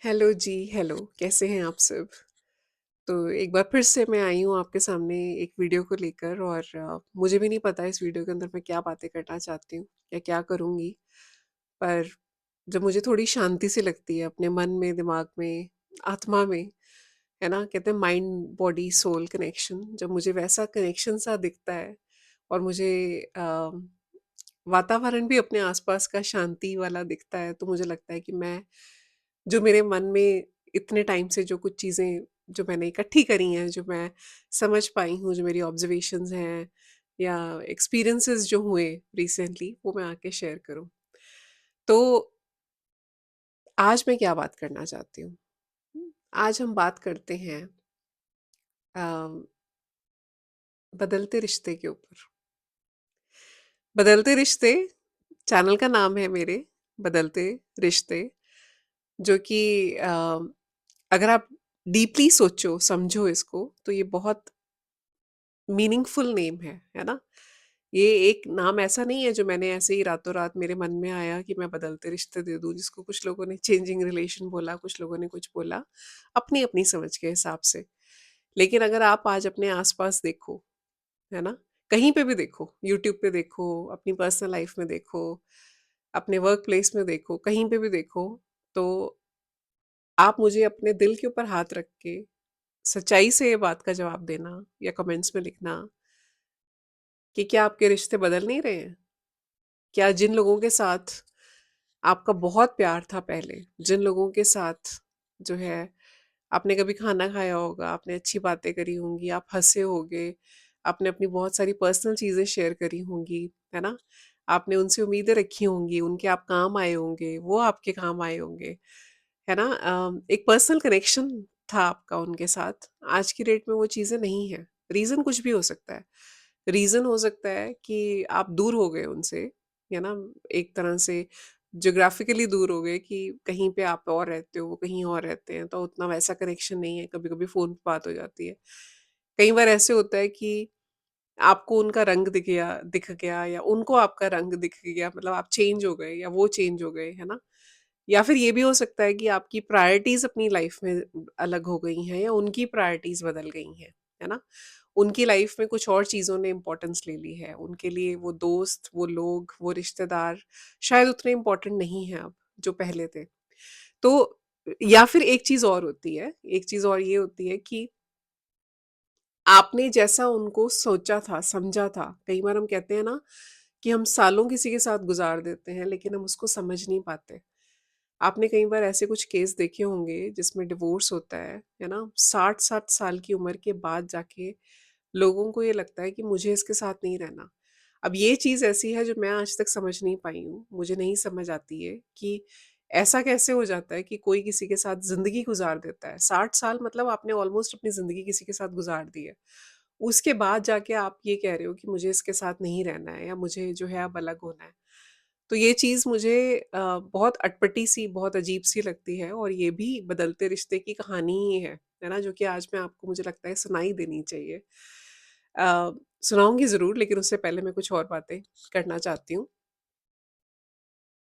Hello जी, hello, कैसे हैं आप सब? तो एक बार फिर से मैं आई हूँ आपके सामने एक वीडियो को लेकर और मुझे भी नहीं पता इस वीडियो के अंदर मैं क्या बातें करना चाहती हूँ या क्या करूँगी। पर जब मुझे थोड़ी शांति सी लगती है अपने मन में, दिमाग में, आत्मा में, है ना? कहते हैं माइंड, बॉडी, सोल कनेक्शन, जब मुझे वैसा कनेक्शन सा दिखता है और मुझे वातावरण भी अपने आसपास का शांति वाला दिखता है, तो मुझे लगता है कि मैं जो मेरे मन में इतने टाइम से जो कुछ चीज़ें जो मैंने इकट्ठी करी हैं, जो मैं समझ पाई हूँ, जो मेरी ऑब्ज़र्वेशंस हैं या एक्सपीरियंसेस जो हुए रिसेंटली, वो मैं आके शेयर करूँ। तो आज मैं क्या बात करना चाहती हूँ? आज हम बात करते हैं अ, बदलते रिश्ते के ऊपर। बदलते रिश्ते चैनल का नाम है मेरे, बदलते रिश्ते, जो कि अगर आप डीपली सोचो, समझो इसको, तो ये बहुत मीनिंगफुल नेम है ना? ये एक नाम ऐसा नहीं है जो मैंने ऐसे ही रातों-रात मेरे मन में आया कि मैं बदलते रिश्ते दे दूँ, जिसको कुछ लोगों ने चेंजिंग रिलेशन बोला, कुछ लोगों ने कुछ बोला, अपनी-अपनी समझ के हिसाब से। लेकिन अगर आप आज अपने आस-पास देखो, है ना? कहीं पे भी देखो, यूट्यूब पे देखो, अपनी पर्सनल लाइफ में देखो, अपने वर्क प्लेस में देखो, कहीं पे भी देखो, तो आप मुझे अपने दिल के ऊपर हाथ रख के सच्चाई से ये बात का जवाब देना या कमेंट्स में लिखना कि क्या आपके रिश्ते बदल नहीं रहे हैं? क्या जिन लोगों के साथ आपका बहुत प्यार था पहले, जिन लोगों के साथ जो है आपने कभी खाना खाया होगा, आपने अच्छी बातें करी होंगी, आप हँसे होंगे, आपने अपनी बहुत सारी पर्सनल चीज़ें शेयर करी होंगी, है ना? आपने उनसे उम्मीदें रखी होंगी, उनके आप काम आए होंगे, वो आपके काम आए होंगे, है ना? एक पर्सनल कनेक्शन था आपका उनके साथ। आज की डेट में वो चीज़ें नहीं हैं। रीज़न कुछ भी हो सकता है। रीज़न हो सकता है कि आप दूर हो गए उनसे, है ना? एक तरह से ज्योग्राफिकली दूर हो गए कि कहीं पे आप और रहते हो, वो कहीं और रहते हैं, तो उतना वैसा कनेक्शन नहीं है, कभी-कभी फ़ोन पे बात हो जाती है। कई बार ऐसे होता है कि आपको उनका रंग दिख गया या उनको आपका रंग दिख गया, मतलब आप चेंज हो गए या वो चेंज हो गए, है ना? या फिर ये भी हो सकता है कि आपकी प्रायोरिटीज़ अपनी लाइफ़ में अलग हो गई हैं या उनकी प्रायोरिटीज़ बदल गई हैं, है ना? उनकी लाइफ़ में कुछ और चीज़ों ने इम्पोर्टेंस ले ली है। उनके लिए वो दोस्त, वो लोग, वो रिश्तेदार शायद उतने इम्पोर्टेंट नहीं हैं अब, जो पहले थे। तो या फिर एक चीज़ और होती है, एक चीज़ और ये होती है कि आपने जैसा उनको सोचा था, समझा था, कई बार हम कहते हैं ना कि हम सालों किसी के साथ गुज़ार देते हैं, लेकिन हम उसको समझ नहीं पाते। आपने कई बार ऐसे कुछ केस देखे होंगे जिसमें डिवोर्स होता है ना? 60-60 साल की उम्र के बाद जाके लोगों को ये लगता है कि मुझे इसके साथ नहीं रहना। अब ये चीज़ ऐसी है जो मैं आज तक समझ नहीं पाई हूँ, मुझे नहीं समझ आती है कि ऐसा कैसे हो जाता है कि कोई किसी के साथ ज़िंदगी गुज़ार देता है। 60 साल मतलब आपने ऑलमोस्ट अपनी ज़िंदगी किसी के साथ गुज़ार दी है। उसके बाद जाके आप ये कह रहे हो कि मुझे इसके साथ नहीं रहना है या मुझे जो है अब अलग होना है। तो ये चीज़ मुझे बहुत अटपटी-सी, बहुत अजीब-सी लगती है और ये भी बदलते रिश्ते की कहानी ही है ना? जो कि आज मैं आपको मुझे लगता है सुनाई देनी चाहिए। सुनाऊँगी ज़रूर लेकिन उससे पहले मैं कुछ और बातें करना चाहती हूँ।